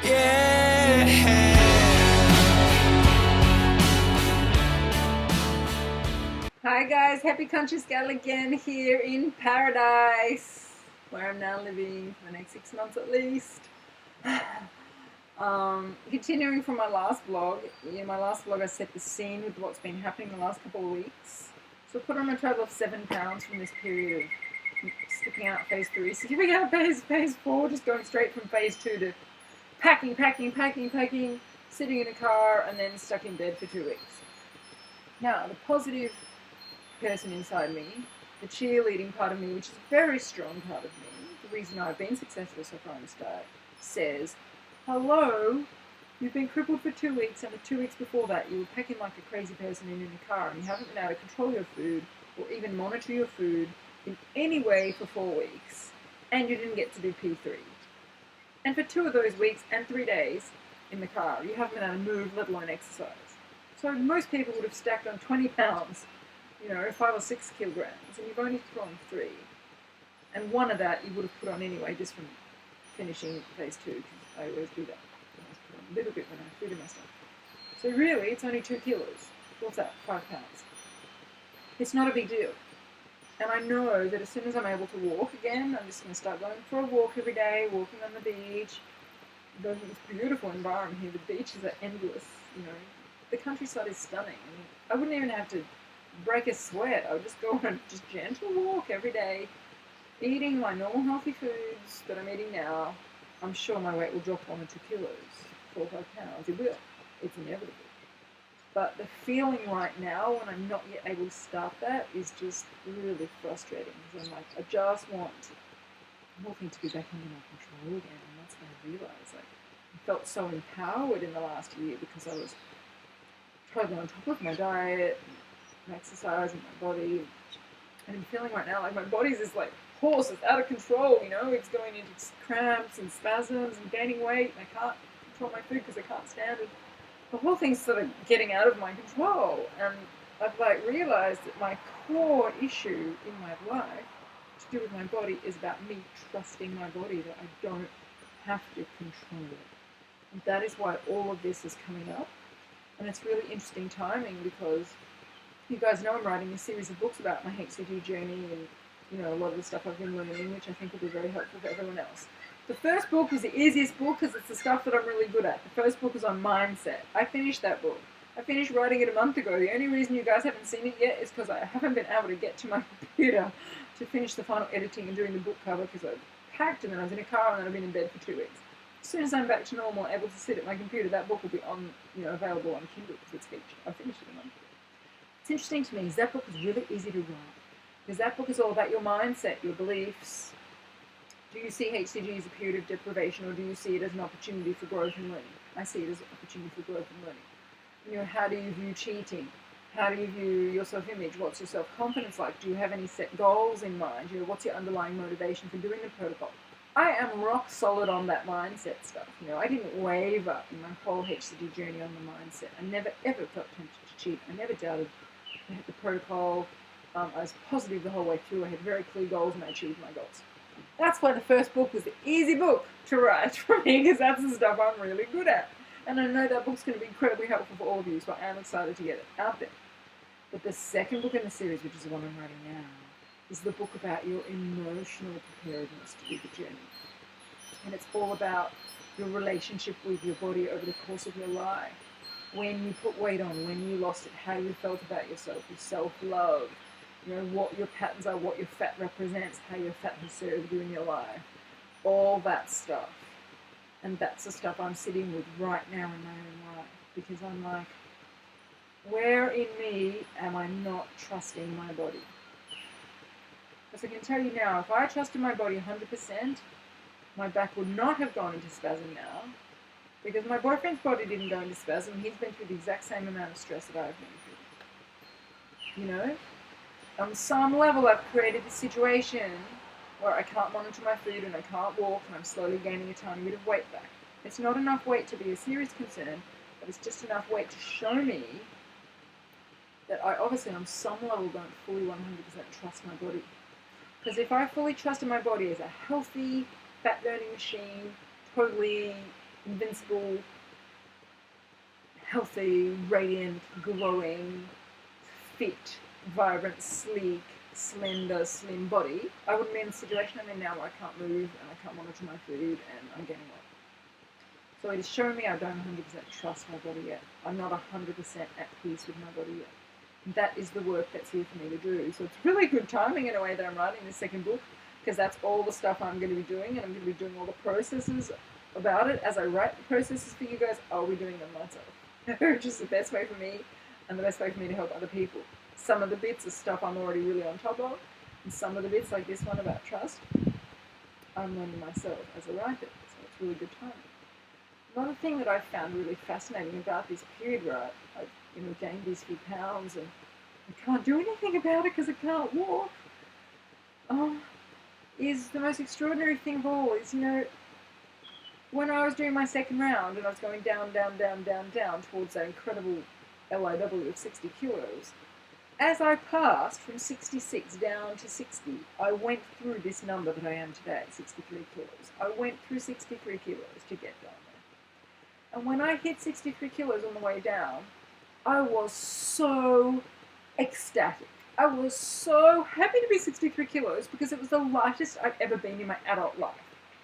Yeah. Hi guys, Happy Conscious Gal again here in paradise, where I'm now living for the next 6 months at least. Continuing from my last vlog, my last vlog I set the scene with what's been happening the last couple of weeks. So I put on a total of 7 pounds from this period of skipping out phase 3, skipping out phase 4, just going straight from phase 2 to packing, sitting in a car and then stuck in bed for 2 weeks. Now, the positive person inside me, the cheerleading part of me, which is a very strong part of me, the reason I've been successful so far in this diet, says, hello, you've been crippled for 2 weeks, and the 2 weeks before that you were packing like a crazy person in a car, and you haven't been able to control your food or even monitor your food in any way for 4 weeks, and you didn't get to do P3. And for 2 of those weeks and 3 days in the car, you haven't been able to move, let alone exercise. So most people would have stacked on 20 pounds, 5 or 6 kilograms, and you've only put on 3. And 1 of that you would have put on anyway, just from finishing phase 2, because I always do that. I always put on a little bit when I food in my stuff. So really, it's only 2 kilos. What's that? 5 pounds. It's not a big deal. And I know that as soon as I'm able to walk again, I'm just going to start going for a walk every day, walking on the beach. There's this beautiful environment here. The beaches are endless, The countryside is stunning. I wouldn't even have to break a sweat. I would just go on a just gentle walk every day, eating my normal healthy foods that I'm eating now. I'm sure my weight will drop 1 or 2 kilos, 4 or 5 pounds. It will. It's inevitable. But the feeling right now, when I'm not yet able to start that, is just really frustrating. Because I'm like, I just want the whole thing to be back under my control again. And that's when I realised, I felt so empowered in the last year because I was totally on top of my diet, and exercise, and my body. And I'm feeling right now like my body's this like horse. It's out of control, It's going into cramps and spasms and gaining weight. And I can't control my food because I can't stand it. The whole thing's sort of getting out of my control. And I've realised that my core issue in my life to do with my body is about me trusting my body, that I don't have to control it. And that is why all of this is coming up. And it's really interesting timing because you guys know I'm writing a series of books about my HCG journey and, a lot of the stuff I've been learning, which I think will be very helpful for everyone else. The first book was the easiest book because it's the stuff that I'm really good at. The first book was on mindset. I finished that book. I finished writing it a month ago. The only reason you guys haven't seen it yet is because I haven't been able to get to my computer to finish the final editing and doing the book cover because I packed and then I was in a car and then I've been in bed for 2 weeks. As soon as I'm back to normal, able to sit at my computer, that book will be on, available on Kindle because it's featured. I finished it a month ago. What's interesting to me is that book is really easy to write because that book is all about your mindset, your beliefs. Do you see HCG as a period of deprivation or do you see it as an opportunity for growth and learning? I see it as an opportunity for growth and learning. How do you view cheating? How do you view your self-image? What's your self-confidence like? Do you have any set goals in mind? What's your underlying motivation for doing the protocol? I am rock solid on that mindset stuff. I didn't waver in my whole HCG journey on the mindset. I never ever felt tempted to cheat. I never doubted the protocol. I was positive the whole way through. I had very clear goals and I achieved my goals. That's why the first book was the easy book to write for me because that's the stuff I'm really good at. And I know that book's going to be incredibly helpful for all of you, so I am excited to get it out there. But the second book in the series, which is the one I'm writing now, is the book about your emotional preparedness to do the journey. And it's all about your relationship with your body over the course of your life. When you put weight on, when you lost it, how you felt about yourself, your self-love, what your patterns are, what your fat represents, how your fat has served you in your life. All that stuff. And that's the stuff I'm sitting with right now in my own life. Because I'm like, where in me am I not trusting my body? Because I can tell you now, if I trusted my body 100%, my back would not have gone into spasm now. Because my boyfriend's body didn't go into spasm. He's been through the exact same amount of stress that I've been through. On some level, I've created this situation where I can't monitor my food and I can't walk and I'm slowly gaining a tiny bit of weight back. It's not enough weight to be a serious concern, but it's just enough weight to show me that I obviously on some level don't fully 100% trust my body. Because if I fully trusted my body as a healthy, fat-burning machine, totally invincible, healthy, radiant, glowing, fit, vibrant, sleek, slender, slim body, I wouldn't be in the situation I'm in now where I can't move and I can't monitor my food and I'm getting weight. So it is showing me I don't 100% trust my body yet. I'm not 100% at peace with my body yet. That is the work that's here for me to do. So it's really good timing in a way that I'm writing this second book, because that's all the stuff I'm going to be doing, and I'm going to be doing all the processes about it. As I write the processes for you guys, I'll be doing them myself. Which is the best way for me and the best way for me to help other people. Some of the bits are stuff I'm already really on top of, and some of the bits, like this one about trust, I'm learning myself as I write it. So it's really good timing. Another thing that I found really fascinating about this period where I gained these few pounds and I can't do anything about it because I can't walk, is the most extraordinary thing of all is, when I was doing my second round and I was going down, down, down, down, down towards that incredible LIW of 60 kilos, as I passed from 66 down to 60, I went through this number that I am today, 63 kilos. I went through 63 kilos to get down there. And when I hit 63 kilos on the way down, I was so ecstatic. I was so happy to be 63 kilos because it was the lightest I've ever been in my adult life.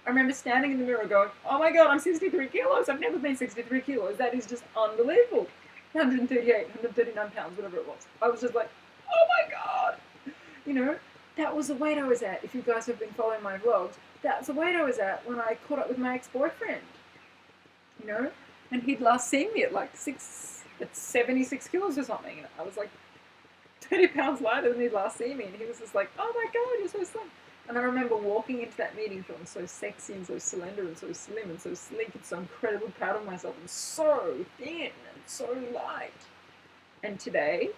I remember standing in the mirror going, oh my God, I'm 63 kilos. I've never been 63 kilos. That is just unbelievable. 138, 139 pounds, whatever it was. I was just like, oh my God. That was the weight I was at. If you guys have been following my vlogs, that's the weight I was at when I caught up with my ex-boyfriend. And he'd last seen me at like 76 kilos or something. And I was like 30 pounds lighter than he'd last seen me. And he was just like, oh my God, you're so slim. And I remember walking into that meeting feeling so sexy and so slender and so slim and so sleek and so incredibly proud of myself and so thin and so light. And today,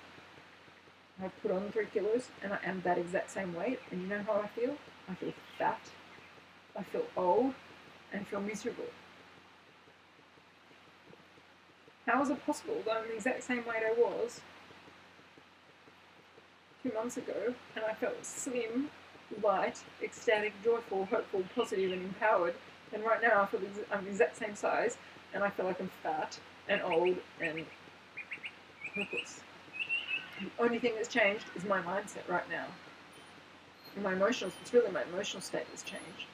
I've put on 3 kilos and I am that exact same weight. And you know how I feel? I feel fat, I feel old, and I feel miserable. How is it possible that I'm the exact same weight I was 2 months ago and I felt slim, light, ecstatic, joyful, hopeful, positive, and empowered, and right now I feel I'm the exact same size and I feel like I'm fat and old and hopeless? The only thing that's changed is my mindset right now. And it's really my emotional state that's changed.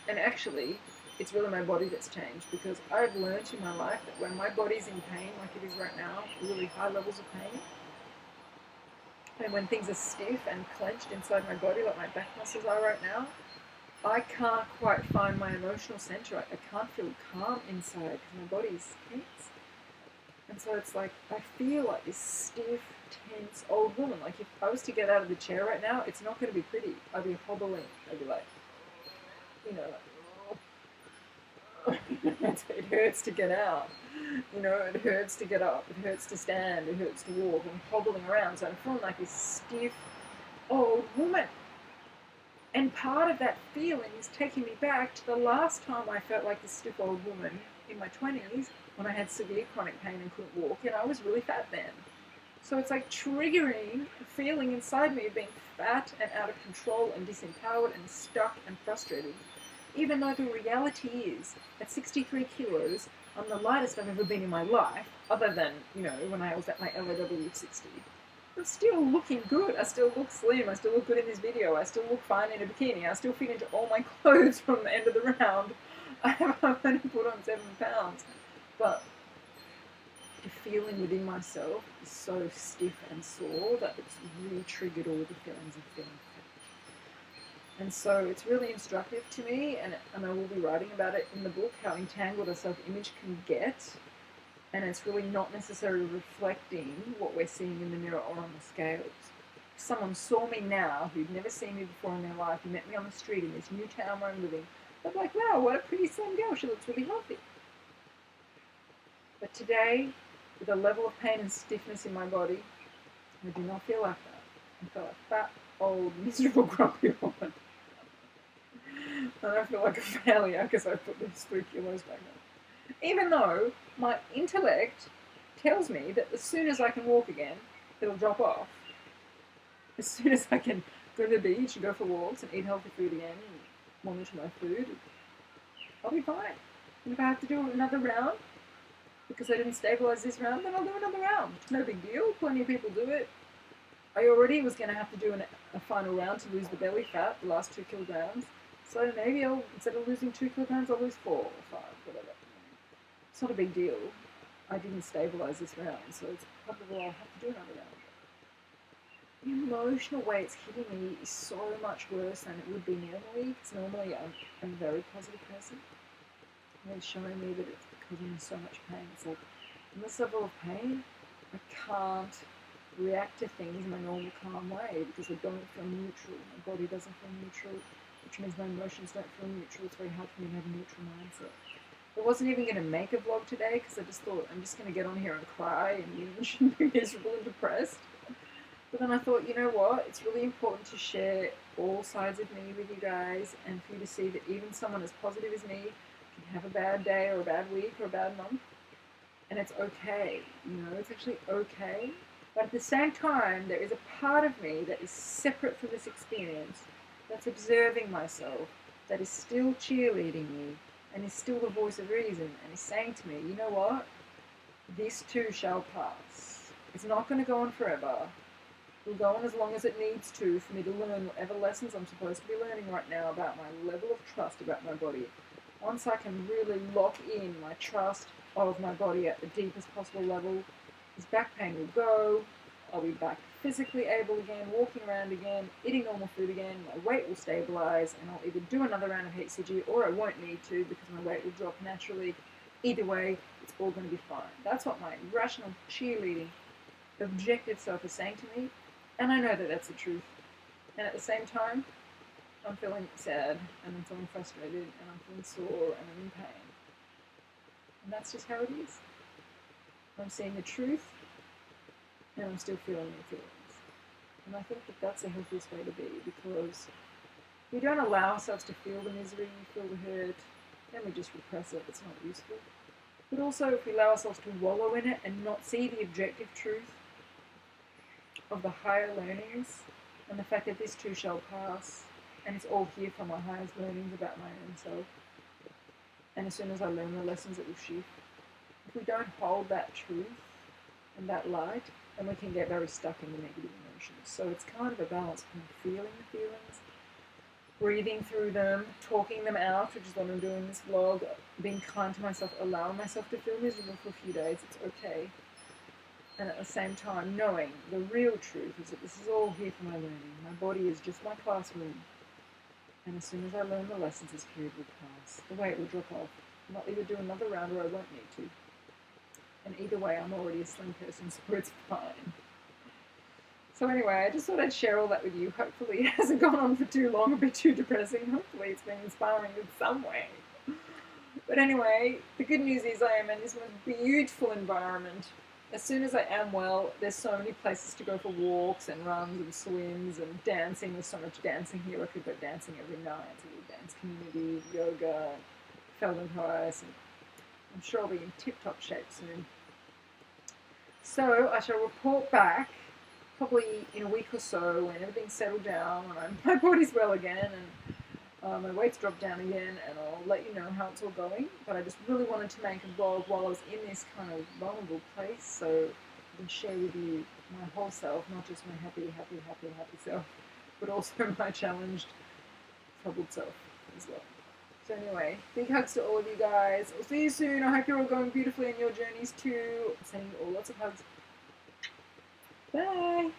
And actually, it's really my body that's changed, because I've learned in my life that when my body's in pain, like it is right now, really high levels of pain, and when things are stiff and clenched inside my body, like my back muscles are right now, I can't quite find my emotional center. I can't feel calm inside because my body's tense. And so it's like, I feel like this stiff, tense old woman. Like if I was to get out of the chair right now, it's not going to be pretty. I'd be hobbling. I'd be like, it hurts to get out. It hurts to get up. It hurts to stand. It hurts to walk. I'm hobbling around. So I'm feeling like this stiff old woman. And part of that feeling is taking me back to the last time I felt like this stiff old woman in my 20s, when I had severe chronic pain and couldn't walk, and I was really fat then. So it's like triggering a feeling inside me of being fat and out of control and disempowered and stuck and frustrated. Even though the reality is, at 63 kilos, I'm the lightest I've ever been in my life, other than, when I was at my LAW of 60. I'm still looking good. I still look slim. I still look good in this video. I still look fine in a bikini. I still fit into all my clothes from the end of the round. I've only put on 7 pounds. But the feeling within myself is so stiff and sore that it's re-triggered all the feelings of feeling fat. And so it's really instructive to me, and I will be writing about it in the book, how entangled a self-image can get. And it's really not necessarily reflecting what we're seeing in the mirror or on the scales. If someone saw me now, who'd never seen me before in their life, who met me on the street in this new town where I'm living, they'd be like, wow, what a pretty slim girl, she looks really healthy. But today, with a level of pain and stiffness in my body, I do not feel like that. I feel like a fat, old, miserable, grumpy woman. And I feel like a failure because I put these 3 kilos back on. Even though my intellect tells me that as soon as I can walk again, it'll drop off. As soon as I can go to the beach and go for walks and eat healthy food again and monitor my food, I'll be fine. And if I have to do another round because I didn't stabilize this round, then I'll do another round. No big deal. Plenty of people do it. I already was going to have to do a final round to lose the belly fat, the last 2 kilograms. So maybe instead of losing 2 kilograms, I'll lose 4 or 5, whatever. It's not a big deal. I didn't stabilize this round, so it's probably I'll have to do another round. The emotional way it's hitting me is so much worse than it would be normally, because normally I'm a very positive person. And it's showing me that it's causing me so much pain. It's like, in this level of pain, I can't react to things in my normal calm way because I don't feel neutral. My body doesn't feel neutral, which means my emotions don't feel neutral. It's very hard for me to have a neutral mindset. I wasn't even going to make a vlog today because I just thought I'm just going to get on here and cry and be miserable and depressed. But then I thought, you know what? It's really important to share all sides of me with you guys and for you to see that even someone as positive as me can have a bad day or a bad week or a bad month. And it's okay. You know, it's actually okay. But at the same time, there is a part of me that is separate from this experience, that's observing myself, that is still cheerleading me, and is still the voice of reason, and is saying to me, you know what? This too shall pass. It's not going to go on forever. It'll go on as long as it needs to for me to learn whatever lessons I'm supposed to be learning right now about my level of trust about my body. Once I can really lock in my trust of my body at the deepest possible level, this back pain will go, I'll be back physically able again, walking around again, eating normal food again, my weight will stabilise, and I'll either do another round of HCG or I won't need to because my weight will drop naturally. Either way, it's all going to be fine. That's what my rational, cheerleading, objective self is saying to me, and I know that that's the truth. And at the same time, I'm feeling sad, and I'm feeling frustrated, and I'm feeling sore, and I'm in pain. And that's just how it is. I'm seeing the truth, and I'm still feeling the feelings. And I think that that's the healthiest way to be, because we don't allow ourselves to feel the misery, feel the hurt, then we just repress it. It's not useful. But also, if we allow ourselves to wallow in it and not see the objective truth of the higher learnings and the fact that this too shall pass, and it's all here from my highest learnings about my own self. And as soon as I learn the lessons, it will shift. If we don't hold that truth and that light, then we can get very stuck in the negative emotions. So it's kind of a balance between feeling the feelings, breathing through them, talking them out, which is what I'm doing in this vlog, being kind to myself, allowing myself to feel miserable for a few days, it's okay. And at the same time, knowing the real truth is that this is all here for my learning. My body is just my classroom. And as soon as I learn the lessons, this period will pass. The weight will drop off. I'll either do another round or I won't need to. And either way, I'm already a slim person, so it's fine. So anyway, I just thought I'd share all that with you. Hopefully it hasn't gone on for too long, a bit too depressing. Hopefully it's been inspiring in some way. But anyway, the good news is I am in this most beautiful environment. As soon as I am well, there's so many places to go for walks and runs and swims and dancing. There's so much dancing here. I could go dancing every night. It's a little dance community, yoga, Feldenkrais, and I'm sure I'll be in tip-top shape soon. So I shall report back probably in a week or so when everything's settled down and my body's well again and my weight's dropped down again, and I'll let you know how it's all going. But I just really wanted to make a vlog while I was in this kind of vulnerable place, so I can share with you my whole self, not just my happy self, but also my challenged, troubled self as well. So anyway, big hugs to all of you guys. I'll see you soon. I hope you're all going beautifully in your journeys too. I'm sending you all lots of hugs. Bye.